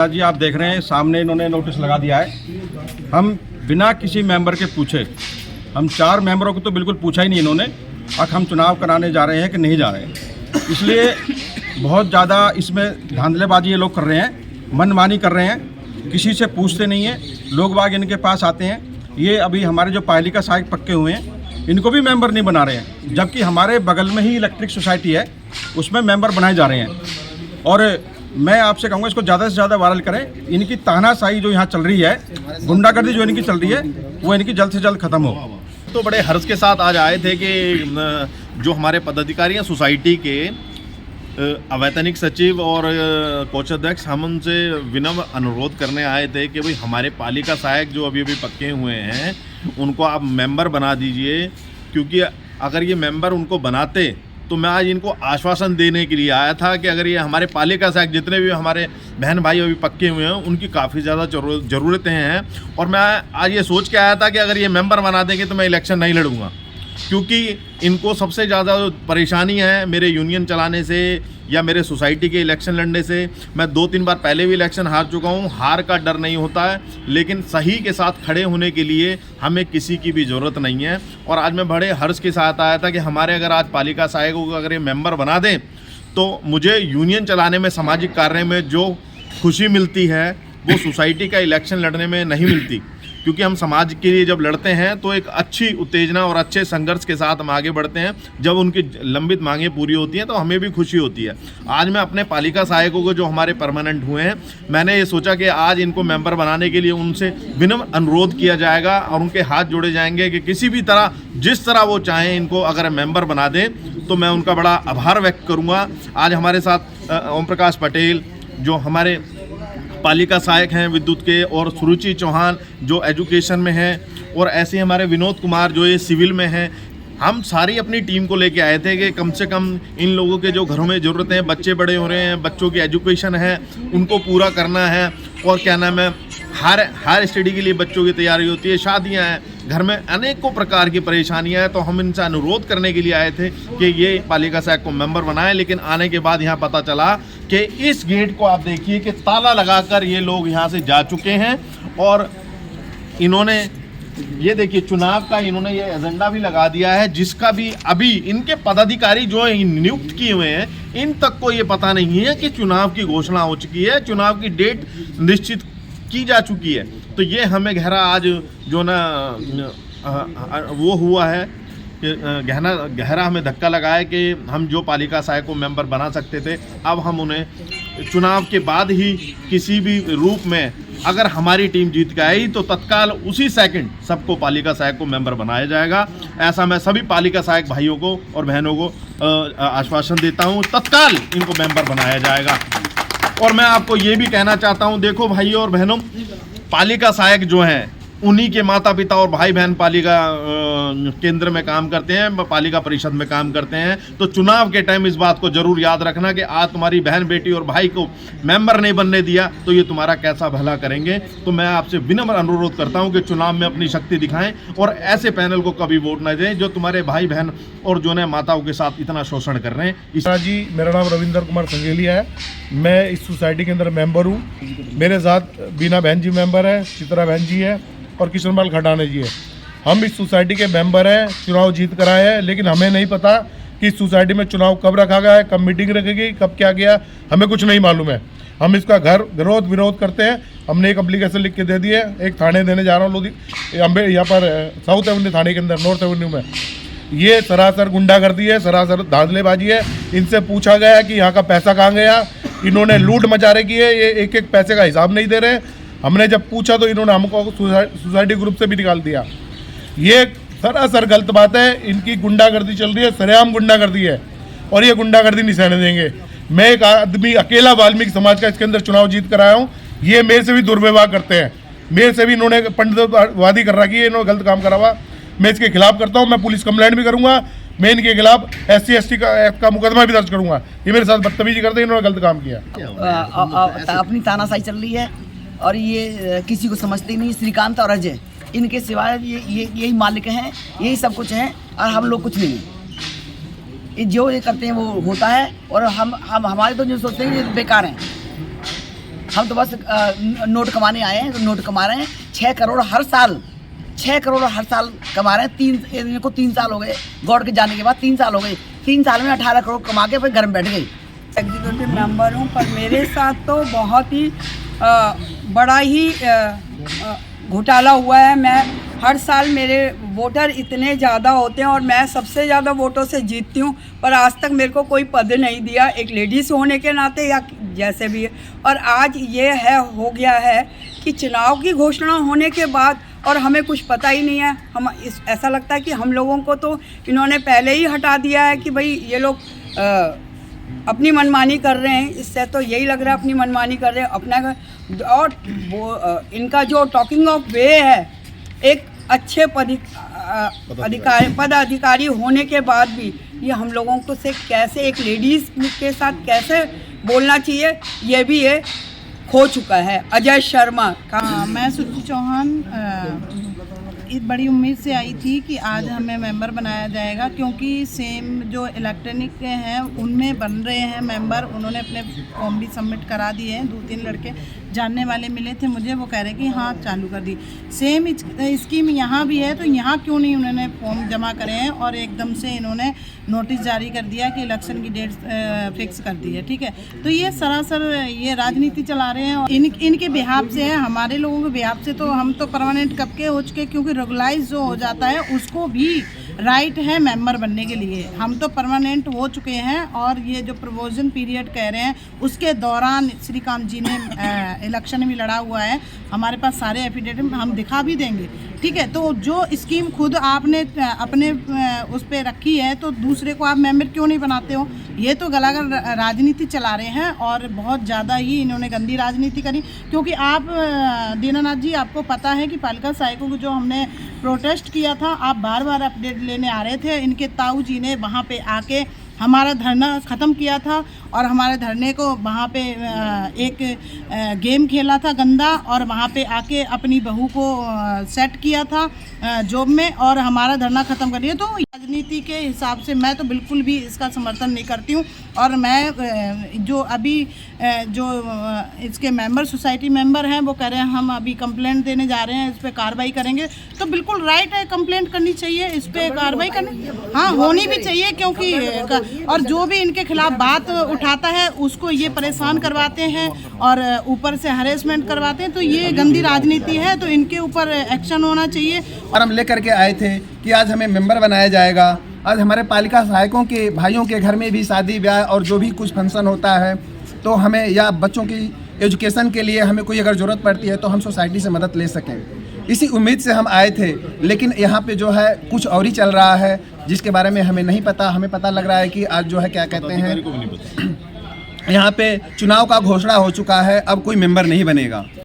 जी आप देख रहे हैं सामने इन्होंने नोटिस लगा दिया है। हम बिना किसी मेंबर के पूछे, हम 4 मेंबरों को तो बिल्कुल पूछा ही नहीं इन्होंने, अब हम चुनाव कराने जा रहे हैं कि नहीं जा रहे हैं। इसलिए बहुत ज़्यादा इसमें धांधलेबाजी ये लोग कर रहे हैं, मनमानी कर रहे हैं, किसी से पूछते नहीं हैं। लोग बाग इनके पास आते हैं। ये अभी हमारे जो पालिका सहायक पक्के हुए हैं इनको भी मेंबर नहीं बना रहे हैं, जबकि हमारे बगल में ही इलेक्ट्रिक सोसाइटी है, उसमें मेंबर बनाए जा रहे हैं। और मैं आपसे कहूँगा इसको ज़्यादा से ज़्यादा वायरल करें। इनकी तानाशाही जो यहाँ चल रही है, गुंडागर्दी जो इनकी चल रही है, वो इनकी जल्द से जल्द ख़त्म हो। तो बड़े हर्ष के साथ आज आए थे कि जो हमारे पदाधिकारी हैं सोसाइटी के अवैतनिक सचिव और कोषाध्यक्ष, हम उनसे विनम्र अनुरोध करने आए थे कि भाई हमारे पालिका सहायक जो अभी पक्के हुए हैं उनको आप मेंबर बना दीजिए, क्योंकि अगर ये मेंबर उनको बनाते तो मैं आज इनको आश्वासन देने के लिए आया था कि अगर ये हमारे पालिका सहायक जितने भी हमारे बहन भाई अभी पक्के हुए हैं उनकी काफ़ी ज़्यादा ज़रूरतें हैं। और मैं आज ये सोच के आया था कि अगर ये मेंबर बना देंगे तो मैं इलेक्शन नहीं लड़ूंगा, क्योंकि इनको सबसे ज़्यादा परेशानी है मेरे यूनियन चलाने से या मेरे सोसाइटी के इलेक्शन लड़ने से। मैं 2-3 बार पहले भी इलेक्शन हार चुका हूँ। हार का डर नहीं होता है, लेकिन सही के साथ खड़े होने के लिए हमें किसी की भी ज़रूरत नहीं है। और आज मैं बड़े हर्ष के साथ आया था कि हमारे अगर आज पालिका सहायकों को अगर ये मेंबर बना दें तो मुझे यूनियन चलाने में, सामाजिक कार्य में जो खुशी मिलती है वो सोसाइटी का इलेक्शन लड़ने में नहीं मिलती। क्योंकि हम समाज के लिए जब लड़ते हैं तो एक अच्छी उत्तेजना और अच्छे संघर्ष के साथ हम आगे बढ़ते हैं। जब उनकी लंबित मांगें पूरी होती हैं तो हमें भी खुशी होती है। आज मैं अपने पालिका सहायकों को जो हमारे परमानेंट हुए हैं, मैंने ये सोचा कि आज इनको मेंबर बनाने के लिए उनसे विनम्र अनुरोध किया जाएगा और उनके हाथ जोड़े जाएंगे कि किसी भी तरह, जिस तरह वो चाहें, इनको अगर मेंबर बना दें तो मैं उनका बड़ा आभार व्यक्त करूँगा। आज हमारे साथ ओम प्रकाश पटेल जो हमारे पालिका सहायक हैं विद्युत के, और सुरुचि चौहान जो एजुकेशन में हैं, और ऐसे हमारे विनोद कुमार जो ये सिविल में हैं। हम सारी अपनी टीम को लेके आए थे कि कम से कम इन लोगों के जो घरों में ज़रूरतें हैं, बच्चे बड़े हो रहे हैं, बच्चों की एजुकेशन है उनको पूरा करना है, और क्या नाम है, हायर स्टडी के लिए बच्चों की तैयारी होती है, शादियां हैं, घर में अनेकों प्रकार की परेशानियां हैं। तो हम इनसे अनुरोध करने के लिए आए थे कि ये पालिका सहायक को मेंबर बनाएं। लेकिन आने के बाद यहाँ पता चला कि इस गेट को आप देखिए कि ताला लगाकर ये लोग यहाँ से जा चुके हैं। और इन्होंने ये देखिए चुनाव का इन्होंने ये एजेंडा भी लगा दिया है, जिसका भी अभी इनके पदाधिकारी जो नियुक्त किए हुए हैं इन तक को ये पता नहीं है कि चुनाव की घोषणा हो चुकी है, चुनाव की डेट निश्चित की जा चुकी है। तो ये हमें गहरा आज जो ना वो हुआ है कि गहरा हमें धक्का लगा है कि हम जो पालिका सहायक को मेंबर बना सकते थे, अब हम उन्हें चुनाव के बाद ही किसी भी रूप में, अगर हमारी टीम जीत के आई तो तत्काल उसी सेकंड सबको पालिका सहायक को मेंबर बनाया जाएगा। ऐसा मैं सभी पालिका सहायक भाइयों को और बहनों को आश्वासन देता हूं, तत्काल इनको मेंबर बनाया जाएगा। और मैं आपको ये भी कहना चाहता हूं, देखो भाइयों और बहनों, पालिका सहायक जो हैं उन्हीं के माता पिता और भाई बहन पालिका केंद्र में काम करते हैं, पालिका परिषद में काम करते हैं। तो चुनाव के टाइम इस बात को जरूर याद रखना कि आज तुम्हारी बहन बेटी और भाई को मेंबर नहीं बनने दिया तो ये तुम्हारा कैसा भला करेंगे। तो मैं आपसे विनम्र अनुरोध करता हूं कि चुनाव में अपनी शक्ति दिखाएं और ऐसे पैनल को कभी वोट न दें जो तुम्हारे भाई बहन और जो है माताओं के साथ इतना शोषण कर रहे हैं। जी, मेरा नाम रविंदर कुमार संगेलिया है। मैं इस सोसाइटी के अंदर मेंबर हूँ। मेरे साथ बीना बहन जी मेंबर है, चित्रा बहन जी है और किशनपाल खटाने जी है। हम इस सोसाइटी के मेंबर हैं, चुनाव जीत कर आए हैं, लेकिन हमें नहीं पता कि इस सोसाइटी में चुनाव कब रखा गया है, कब मीटिंग रखी गई, कब क्या गया, हमें कुछ नहीं मालूम है। हम इसका विरोध करते हैं। हमने एक एप्लीकेशन लिख के दे दी है, एक थाने देने जा रहा हूँ यहाँ पर साउथ एवेन्यू थाने के अंदर, नॉर्थ एवेन्यू में। ये सरासर गुंडागर्दी है, सरासर धांधलेबाजी है। इनसे पूछा गया है कि यहाँ का पैसा कहाँ गया, इन्होंने लूट मचारे की है, ये एक एक पैसे का हिसाब नहीं दे रहे। हमने जब पूछा तो इन्होंने हमको सोसाइटी ग्रुप से भी निकाल दिया। ये सरासर गलत बात है। इनकी गुंडागर्दी चल रही है, सरेआम गुंडागर्दी है, और ये गुंडागर्दी नहीं सहने देंगे। मैं एक आदमी, अकेला वाल्मीकि समाज का इसके अंदर चुनाव जीत कर आया हूँ। ये मेरे से भी दुर्व्यवहार करते हैं, मेरे से भी इन्होंने पंडितवादी कर रखी है, इन्होंने गलत काम करा हुआ। मैं इसके खिलाफ करता हूँ, मैं पुलिस कंप्लेंट भी करूँगा, मैं इनके खिलाफ SC/ST का मुकदमा भी दर्ज करूँगा। ये मेरे साथ बदतमीजी करते हैं, इन्होंने गलत काम किया। अपनी तानाशाही चल रही है और ये किसी को समझते ही नहीं। श्रीकांत और अजय, इनके सिवाय यही मालिक हैं, यही सब कुछ हैं, और हम लोग कुछ नहीं। ये जो ये करते हैं वो होता है, और हम हमारे तो जो सोचते हैं ये बेकार हैं। हम तो बस नोट कमाने आए हैं, तो नोट कमा रहे हैं। 6 करोड़ हर साल, 6 करोड़ हर साल कमा रहे हैं। इनको 3 साल हो गए गौड़ के जाने के बाद, 3 साल हो गए। 3 साल में 18 करोड़ कमा के फिर घर में बैठ गई। एग्जीक्यूटिव मेंबर हूँ, पर मेरे साथ तो बहुत ही बड़ा ही घोटाला हुआ है। मैं हर साल मेरे वोटर इतने ज़्यादा होते हैं और मैं सबसे ज़्यादा वोटों से जीतती हूँ, पर आज तक मेरे को कोई पद नहीं दिया, एक लेडीज़ होने के नाते या जैसे भी है। और आज ये हो गया है कि चुनाव की घोषणा होने के बाद और हमें कुछ पता ही नहीं है। ऐसा लगता है कि हम लोगों को तो इन्होंने पहले ही हटा दिया है कि भाई ये लोग अपनी मनमानी कर रहे हैं। इससे तो यही लग रहा है अपनी मनमानी कर रहे हैं अपना। और वो इनका जो टॉकिंग ऑफ वे है, एक अच्छे पदाधिकारी होने के बाद भी ये हम लोगों को से कैसे एक लेडीज़ के साथ कैसे बोलना चाहिए, ये भी ये खो चुका है। अजय शर्मा का मैं सुरुचि चौहान इस बड़ी उम्मीद से आई थी कि आज हमें मेंबर बनाया जाएगा, क्योंकि सेम जो इलेक्ट्रॉनिक हैं उनमें बन रहे हैं मेंबर। उन्होंने अपने फॉर्म भी सबमिट करा दिए हैं। 2-3 लड़के जानने वाले मिले थे मुझे, वो कह रहे कि हाँ चालू कर दी। सेम स्कीम यहाँ भी है, तो यहाँ क्यों नहीं उन्होंने फॉर्म जमा करे हैं और एकदम से इन्होंने नोटिस जारी कर दिया कि इलेक्शन की डेट फिक्स कर दी है। ठीक है, तो ये सरासर ये राजनीति चला रहे हैं और इनके बिहाफ से है। हमारे लोगों के बिहाफ से तो हम तो परमानेंट कब के हो चुके, क्योंकि रेगुलाइज जो हो जाता है उसको भी राइट है मेंबर बनने के लिए। हम तो परमानेंट हो चुके हैं और ये जो प्रोविजन पीरियड कह रहे हैं उसके दौरान श्रीकांत जी ने इलेक्शन भी लड़ा हुआ है। हमारे पास सारे एफिडेविट हम दिखा भी देंगे। ठीक है, तो जो स्कीम खुद आपने अपने उस पर रखी है तो दूसरे को आप मेंबर क्यों नहीं बनाते हो? ये तो गलागर राजनीति चला रहे हैं और बहुत ज़्यादा ही इन्होंने गंदी राजनीति करी। क्योंकि आप दीनानाथ जी, आपको पता है कि पालिका सहायकों को जो हमने प्रोटेस्ट किया था, आप बार बार अपडेट लेने आ रहे थे। इनके ताऊ जी ने वहाँ पे आके हमारा धरना ख़त्म किया था और हमारे धरने को वहाँ पे एक गेम खेला था गंदा, और वहाँ पे आके अपनी बहू को सेट किया था जॉब में और हमारा धरना ख़त्म कर दिया। तो राजनीति के हिसाब से मैं तो बिल्कुल भी इसका समर्थन नहीं करती हूँ। और मैं जो अभी जो इसके मेंबर सोसाइटी मेंबर हैं वो कह रहे हैं हम अभी कंप्लेंट देने जा रहे हैं, इस पर कार्रवाई करेंगे, तो बिल्कुल राइट है, कंप्लेंट करनी चाहिए, इस पर कार्रवाई करनी हाँ होनी भी चाहिए। क्योंकि और जो भी इनके खिलाफ बात उठाता है उसको ये परेशान करवाते हैं और ऊपर से हरेसमेंट करवाते हैं। तो ये गंदी राजनीति है, तो इनके ऊपर एक्शन होना चाहिए। और हम लेकर के आए थे कि आज हमें मेंबर बनाया जाएगा। आज हमारे पालिका सहायकों के भाइयों के घर में भी शादी ब्याह और जो भी कुछ फंक्शन होता है तो हमें, या बच्चों की एजुकेशन के लिए हमें कोई अगर ज़रूरत पड़ती है तो हम सोसाइटी से मदद ले सकें, इसी उम्मीद से हम आए थे। लेकिन यहाँ पे जो है कुछ और ही चल रहा है जिसके बारे में हमें नहीं पता। हमें पता लग रहा है कि आज जो है क्या कहते हैं, यहाँ पे चुनाव का घोषणा हो चुका है, अब कोई मेंबर नहीं बनेगा।